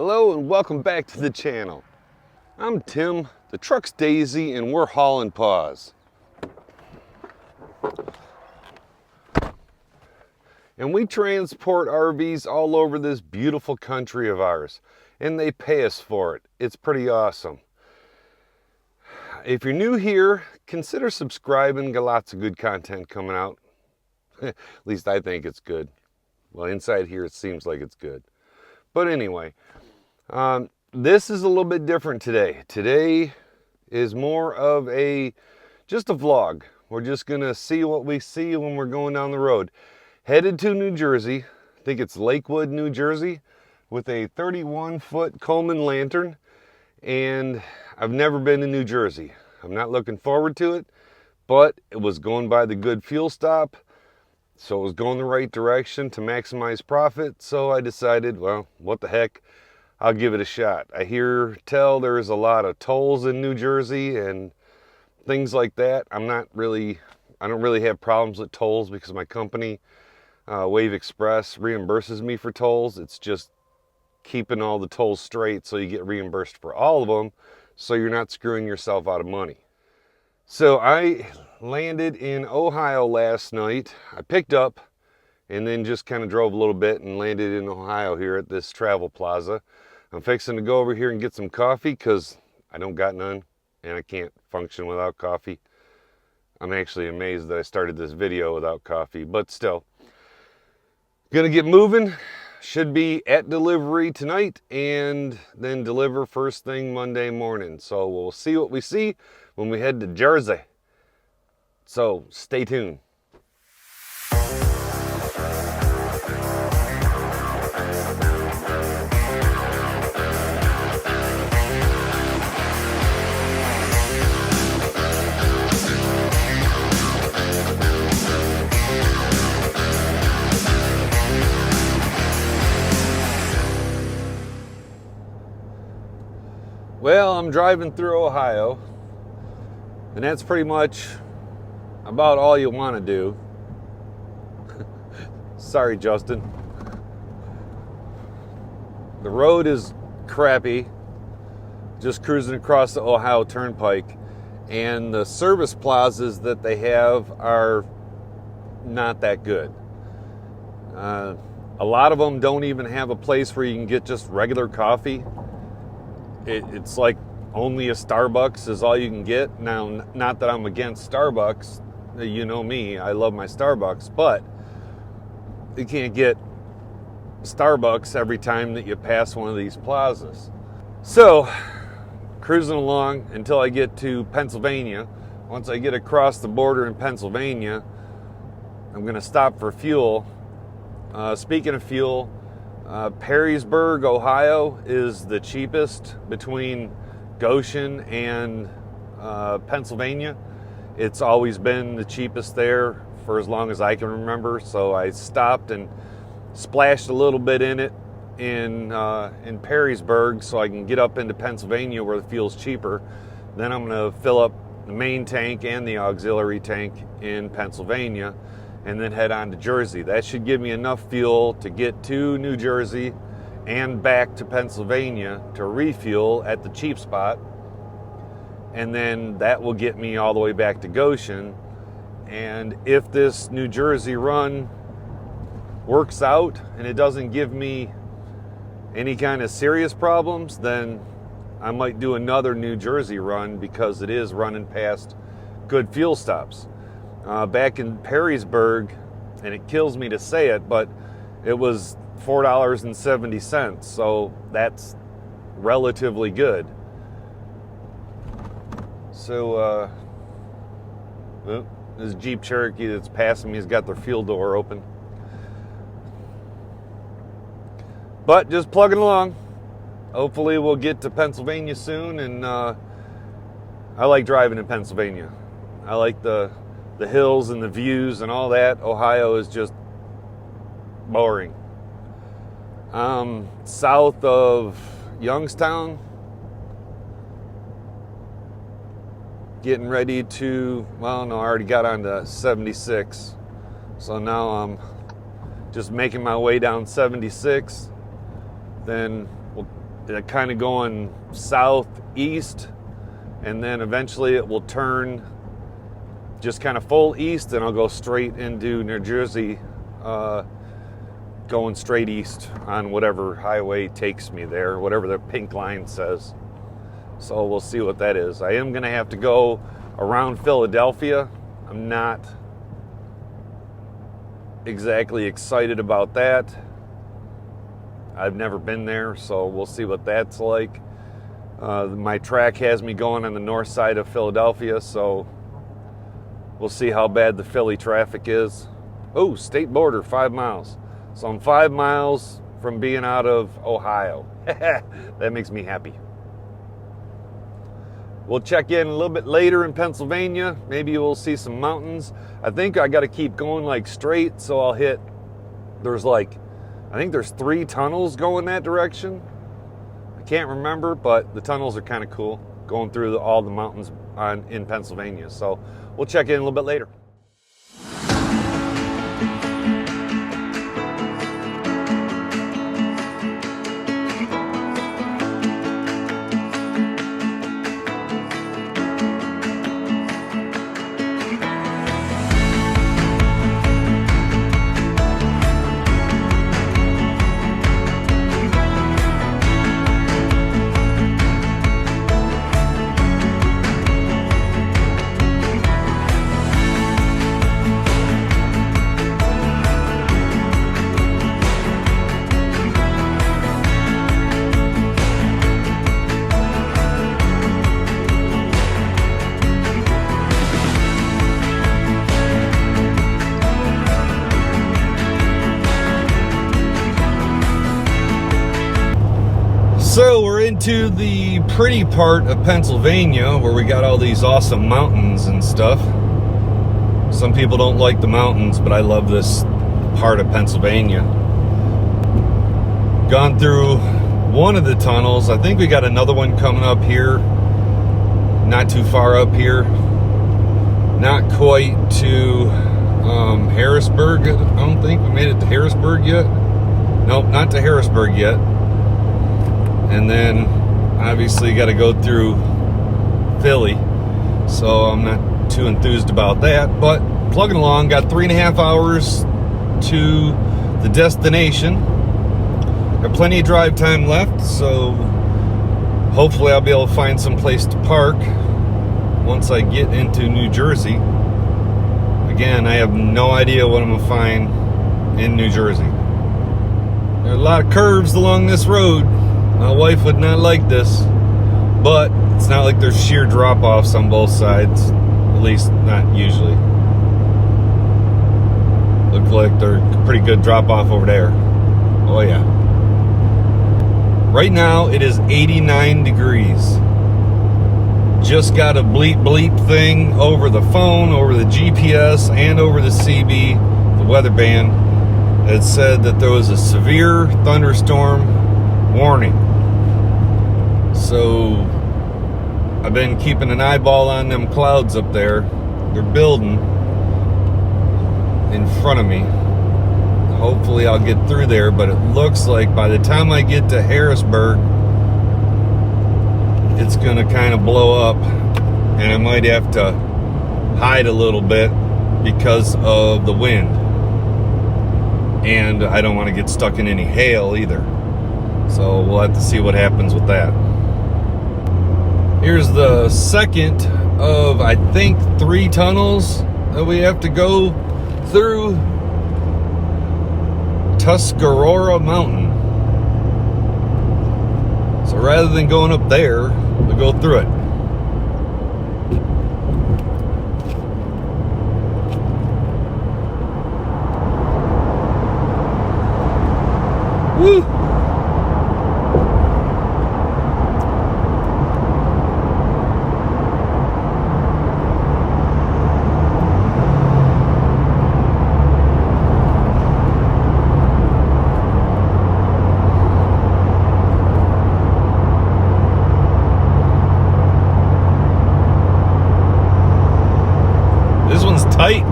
Hello and welcome back to the channel. I'm Tim, the truck's Daisy, and we're hauling paws. And we transport RVs all over this beautiful country of ours, and they pay us for it. It's pretty awesome. If you're new here, consider subscribing. Got lots of good content coming out. At least I think it's good. Well, inside here it seems like it's good. But anyway, this is a little bit different today. Today is more of just a vlog. We're just gonna see what we see when we're going down the road. Headed to New Jersey. I think it's Lakewood, New Jersey, with a 31-foot Coleman lantern. And I've never been to New Jersey. I'm not looking forward to it, but it was going by the good fuel stop. So it was going the right direction to maximize profit. So I decided, well, what the heck? I'll give it a shot. I tell there's a lot of tolls in New Jersey and things like that. I don't really have problems with tolls because my company, Wave Express, reimburses me for tolls. It's just keeping all the tolls straight so you get reimbursed for all of them, so you're not screwing yourself out of money. So I landed in Ohio last night. I picked up and then just kind of drove a little bit and landed in Ohio here at this travel plaza. I'm fixing to go over here and get some coffee because I don't got none and I can't function without coffee. I'm actually amazed that I started this video without coffee, but still. Gonna get moving. Should be at delivery tonight and then deliver first thing Monday morning. So we'll see what we see when we head to Jersey. So stay tuned. Well, I'm driving through Ohio, and that's pretty much about all you want to do. Sorry, Justin. The road is crappy, just cruising across the Ohio Turnpike, and the service plazas that they have are not that good. A lot of them don't even have a place where you can get just regular coffee. It's like only a Starbucks is all you can get. Now, not that I'm against Starbucks. You know me, I love my Starbucks, but you can't get Starbucks every time that you pass one of these plazas. So, cruising along until I get to Pennsylvania. Once I get across the border in Pennsylvania, I'm going to stop for fuel. Speaking of fuel, Perrysburg, Ohio is the cheapest between Goshen and Pennsylvania. It's always been the cheapest there for as long as I can remember. So I stopped and splashed a little bit in it in Perrysburg so I can get up into Pennsylvania where the fuel's cheaper. Then I'm going to fill up the main tank and the auxiliary tank in Pennsylvania, and then head on to Jersey. That should give me enough fuel to get to New Jersey and back to Pennsylvania to refuel at the cheap spot. And then that will get me all the way back to Goshen. And if this New Jersey run works out and it doesn't give me any kind of serious problems, then I might do another New Jersey run because it is running past good fuel stops. Back in Perrysburg, and it kills me to say it, but it was $4.70, so that's relatively good. So, this Jeep Cherokee that's passing me has got their fuel door open. But just plugging along. Hopefully we'll get to Pennsylvania soon, and I like driving in Pennsylvania. I like the hills and the views and all that. Ohio is just boring. South of Youngstown, getting ready to, well, no, I already got on to 76. So now I'm just making my way down 76. Then we'll kind of going southeast, and then eventually it will turn just kind of full east, and I'll go straight into New Jersey, going straight east on whatever highway takes me there, whatever the pink line says. So we'll see what that is. I am going to have to go around Philadelphia. I'm not exactly excited about that. I've never been there, so we'll see what that's like. My track has me going on the north side of Philadelphia, so we'll see how bad the Philly traffic is. Oh, state border, 5 miles. So I'm 5 miles from being out of Ohio. That makes me happy. We'll check in a little bit later in Pennsylvania. Maybe we'll see some mountains. I think I got to keep going like straight, so I'll hit, I think there's 3 tunnels going that direction. I can't remember, but the tunnels are kind of cool, going through all the mountains in Pennsylvania. So we'll check in a little bit later. So we're into the pretty part of Pennsylvania where we got all these awesome mountains and stuff. Some people don't like the mountains, but I love this part of Pennsylvania. Gone through one of the tunnels. I think we got another one coming up here, not too far up here. Not quite to Harrisburg. I don't think we made it to Harrisburg yet. Nope, not to Harrisburg yet. And then obviously got to go through Philly, so I'm not too enthused about that, but plugging along. Got 3.5 hours to the destination. Got plenty of drive time left, so hopefully I'll be able to find some place to park once I get into New Jersey. Again, I have no idea what I'm gonna find in New Jersey. There are a lot of curves along this road. My wife would not like this, but it's not like there's sheer drop-offs on both sides, at least not usually. Look like they're pretty good drop-off over there. Oh yeah. Right now it is 89 degrees. Just got a bleep thing over the phone, over the GPS, and over the CB, the weather band. It said that there was a severe thunderstorm warning. So I've been keeping an eyeball on them clouds up there. They're building in front of me. Hopefully I'll get through there, but it looks like by the time I get to Harrisburg, it's gonna kind of blow up, and I might have to hide a little bit because of the wind. And I don't want to get stuck in any hail either. So we'll have to see what happens with that. Here's the second of, I think, 3 tunnels that we have to go through Tuscarora Mountain. So rather than going up there, we'll go through it. Woo! This one's tight.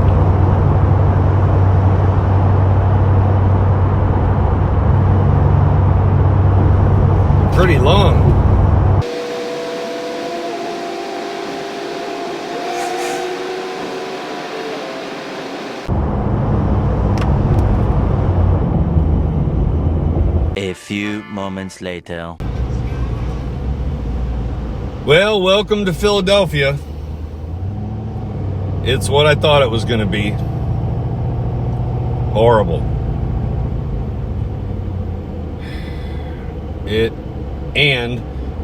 pretty long. A few moments later. Well, welcome to Philadelphia. It's what I thought it was going to be. Horrible.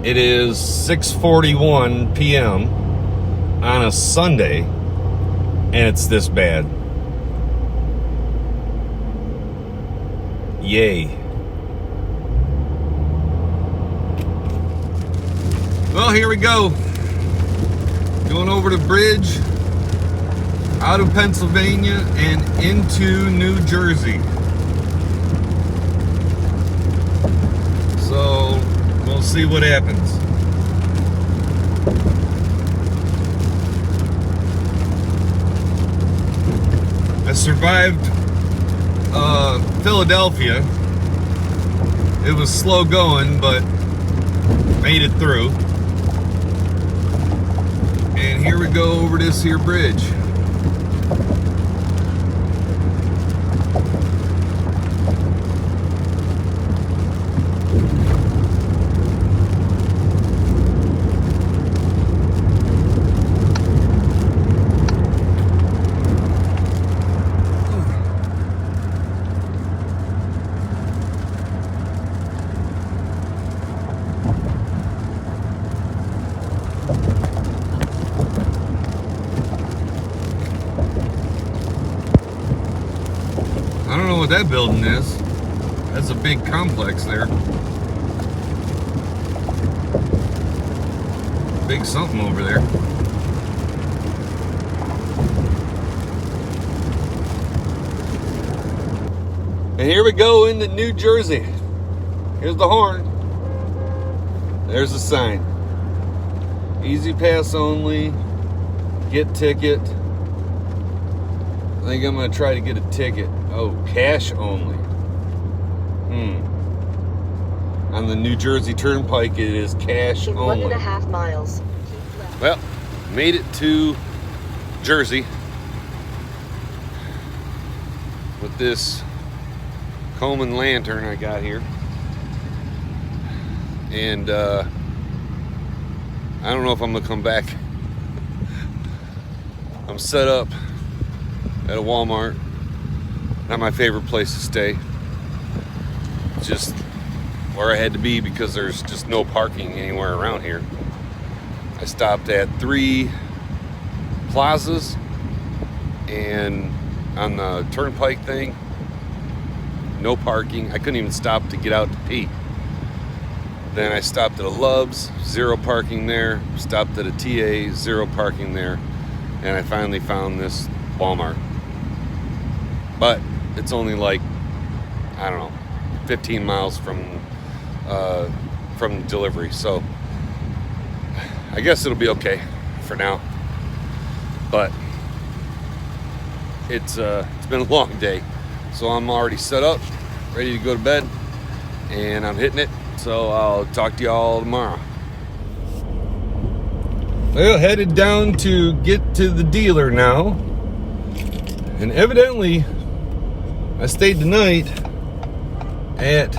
It is 6:41 p.m. on a Sunday, and it's this bad. Yay. Well, here we go. Going over the bridge, out of Pennsylvania and into New Jersey. So, we'll see what happens. I survived Philadelphia. It was slow going, but made it through. And here we go over this here bridge. I don't know what that building is. That's a big complex there. Big something over there. And here we go into New Jersey. Here's the horn. There's the sign. Easy pass only. Get ticket. I think I'm going to try to get a ticket. Oh, cash only. On the New Jersey Turnpike, it is cash In only. 1.5 miles. Well, made it to Jersey with this Coleman lantern I got here. And I don't know if I'm going to come back. I'm set up at a Walmart. Not my favorite place to stay. Just where I had to be because there's just no parking anywhere around here. I stopped at 3 plazas and on the Turnpike thing, no parking. I couldn't even stop to get out to pee. Then I stopped at a Love's, 0 parking there. Stopped at a TA, 0 parking there. And I finally found this Walmart. But it's only like, I don't know, 15 miles from delivery. So I guess it'll be okay for now. But it's been a long day. So I'm already set up, ready to go to bed, and I'm hitting it. So I'll talk to y'all tomorrow. Well, headed down to get to the dealer now. And evidently, I stayed the night at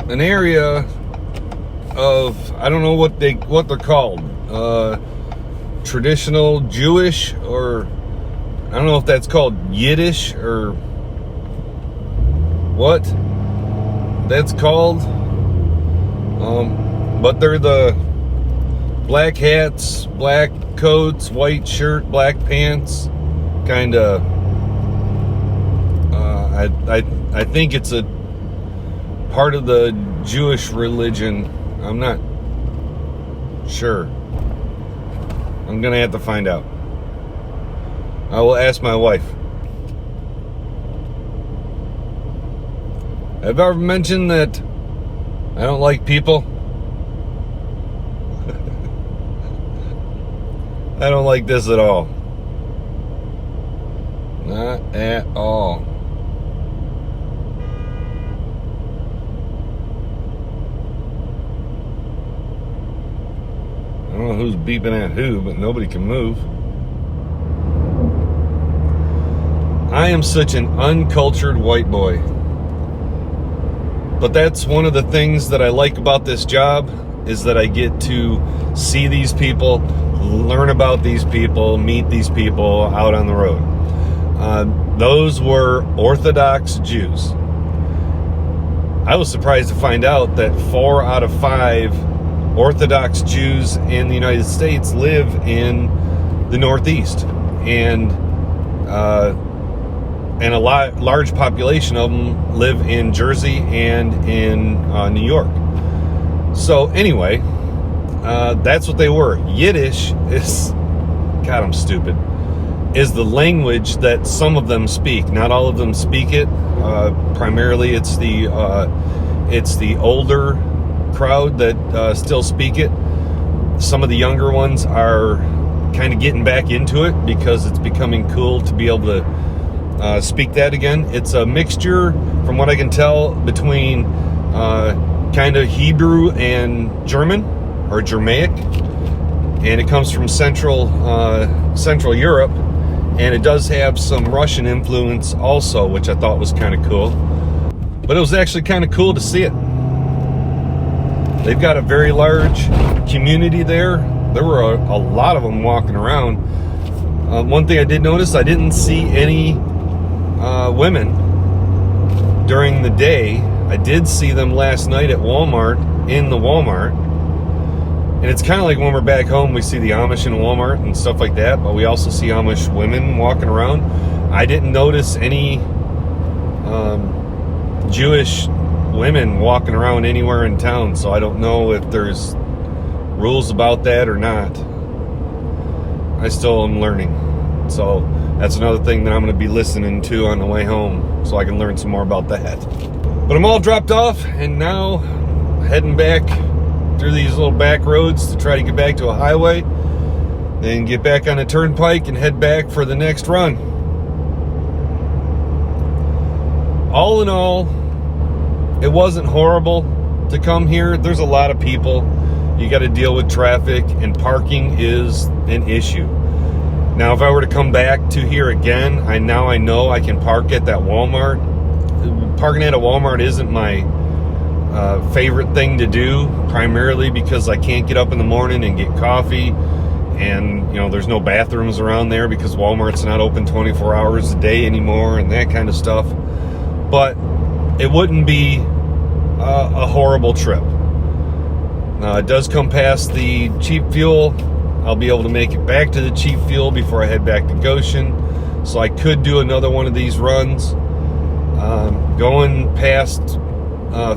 an area of, I don't know what they're called, traditional Jewish, or I don't know if that's called Yiddish or what that's called. But they're the black hats, black coats, white shirt, black pants, kind of. I think it's a part of the Jewish religion. I'm not sure. I'm gonna have to find out. I will ask my wife. Have I ever mentioned that I don't like people? I don't like this at all. Not at all. know who's beeping at who, but nobody can move. I am such an uncultured white boy. But that's one of the things that I like about this job, is that I get to see these people, learn about these people, meet these people out on the road. Those were Orthodox Jews. I was surprised to find out that 4 out of 5 Orthodox Jews in the United States live in the Northeast, and a large population of them live in Jersey and in New York. So anyway, that's what they were. Yiddish is, God, I'm stupid, is the language that some of them speak. Not all of them speak it. Primarily, it's the older crowd that still speak it. Some of the younger ones are kind of getting back into it because it's becoming cool to be able to speak that again. It's a mixture, from what I can tell, between kind of Hebrew and German, or Germanic, and it comes from Central Europe, and it does have some Russian influence also, which I thought was kind of cool. But it was actually kind of cool to see it. They've got a very large community there. There were a lot of them walking around. One thing I did notice, I didn't see any women during the day. I did see them last night at Walmart, in the Walmart. And it's kind of like when we're back home, we see the Amish in Walmart and stuff like that, but we also see Amish women walking around. I didn't notice any Jewish women walking around anywhere in town, so I don't know if there's rules about that or not. I still am learning. So that's another thing that I'm going to be listening to on the way home, so I can learn some more about that. But I'm all dropped off, and now heading back through these little back roads to try to get back to a highway, then get back on the Turnpike and head back for the next run. All in all, it wasn't horrible to come here. There's a lot of people. You got to deal with traffic, and parking is an issue. Now, if I were to come back to here again, I know I can park at that Walmart. Parking at a Walmart isn't my favorite thing to do, primarily because I can't get up in the morning and get coffee, and there's no bathrooms around there because Walmart's not open 24 hours a day anymore, and that kind of stuff. But it wouldn't be a horrible trip. It does come past the cheap fuel. I'll be able to make it back to the cheap fuel before I head back to Goshen, so I could do another one of these runs. Going past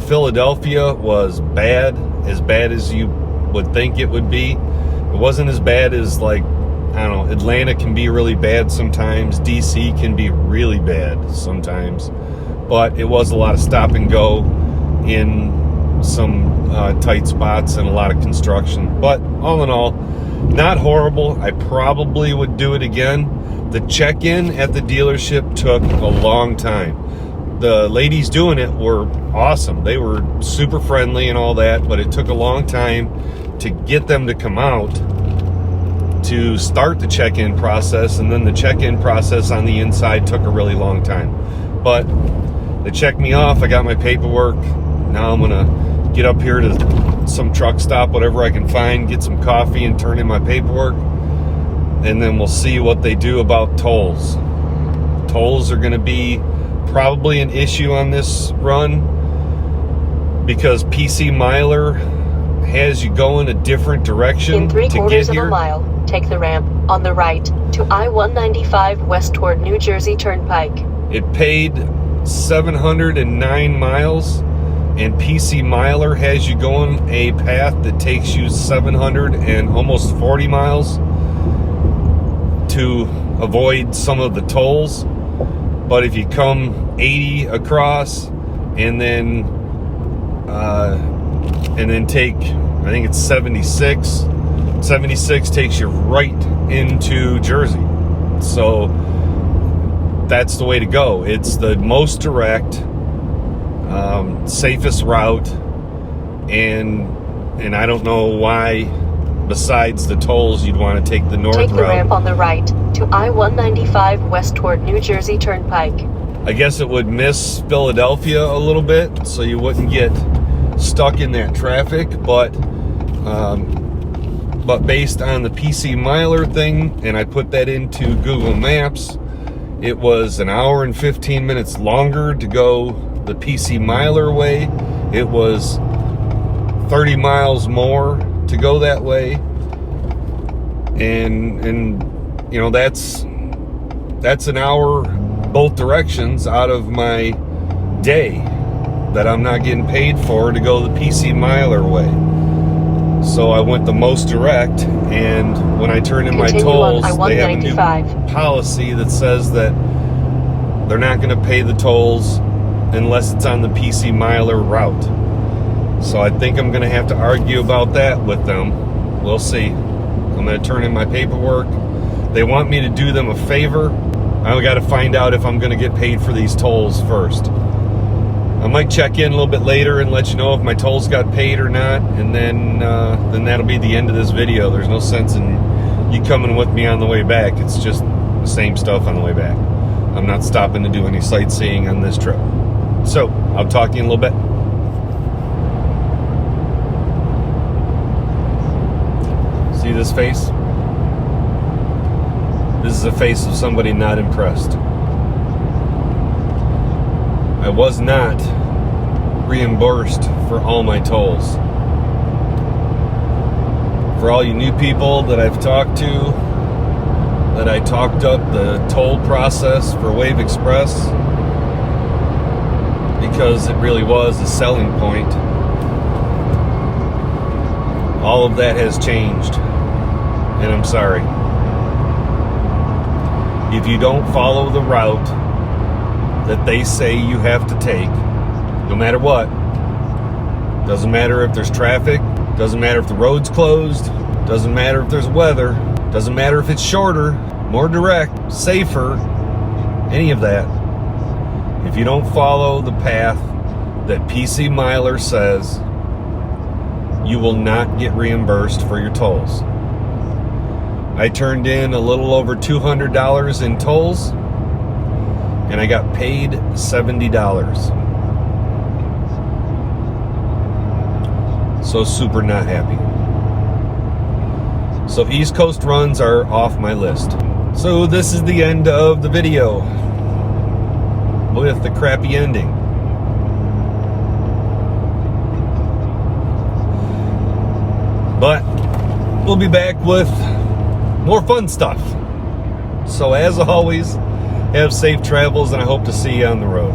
Philadelphia was as bad as you would think it would be. It wasn't as bad as, like, I don't know, Atlanta can be really bad sometimes. DC can be really bad sometimes. But it was a lot of stop and go in some tight spots and a lot of construction. But all in all, not horrible. I probably would do it again. The check-in at the dealership took a long time. The ladies doing it were awesome. They were super friendly and all that, but it took a long time to get them to come out to start the check-in process, and then the check-in process on the inside took a really long time. But they checked me off. I got my paperwork. Now I'm gonna get up here to some truck stop, whatever I can find, get some coffee and turn in my paperwork, and then we'll see what they do about tolls. Tolls are gonna be probably an issue on this run because PC Miler has you go in a different direction. In 3/4 of here. a mile, take the ramp on the right to I-195 west toward New Jersey Turnpike. It paid 709 miles, and PC Miler has you going a path that takes you 700 and almost 40 miles to avoid some of the tolls. But if you come 80 across and then take, I think it's 76. 76 takes you right into Jersey. So that's the way to go. It's the most direct, safest route, and I don't know why besides the tolls, you'd want to take the north Take the route. ramp on the right to I-195 west toward New Jersey Turnpike. I guess it would miss Philadelphia a little bit, so you wouldn't get stuck in that traffic. But based on the PC Miler thing, and I put that into Google Maps, it was an hour and 15 minutes longer to go the PC Miler way. It was 30 miles more to go that way. And you know, that's an hour both directions out of my day that I'm not getting paid for to go the PC Miler way. So I went the most direct, and when I turn in my tolls, they have a new policy that says that they're not going to pay the tolls unless it's on the PC Miler route. So I think I'm going to have to argue about that with them. We'll see. I'm going to turn in my paperwork. They want me to do them a favor. I've got to find out if I'm going to get paid for these tolls first. I might check in a little bit later and let you know if my tolls got paid or not, and then that'll be the end of this video. There's no sense in you coming with me on the way back. It's just the same stuff on the way back. I'm not stopping to do any sightseeing on this trip. So I'll talk to you in a little bit. See this face? This is a face of somebody not impressed. I was not reimbursed for all my tolls. For all you new people that I've talked to, that I talked up the toll process for Wave Express because it really was a selling point. All of that has changed, and I'm sorry. If you don't follow the route that they say you have to take, no matter what, doesn't matter if there's traffic, doesn't matter if the road's closed, doesn't matter if there's weather, doesn't matter if it's shorter, more direct, safer, any of that. If you don't follow the path that PC Miler says, you will not get reimbursed for your tolls. I turned in a little over $200 in tolls, and I got paid $70. So super not happy. So East Coast runs are off my list. So this is the end of the video with the crappy ending. But we'll be back with more fun stuff. So as always, have safe travels, and I hope to see you on the road.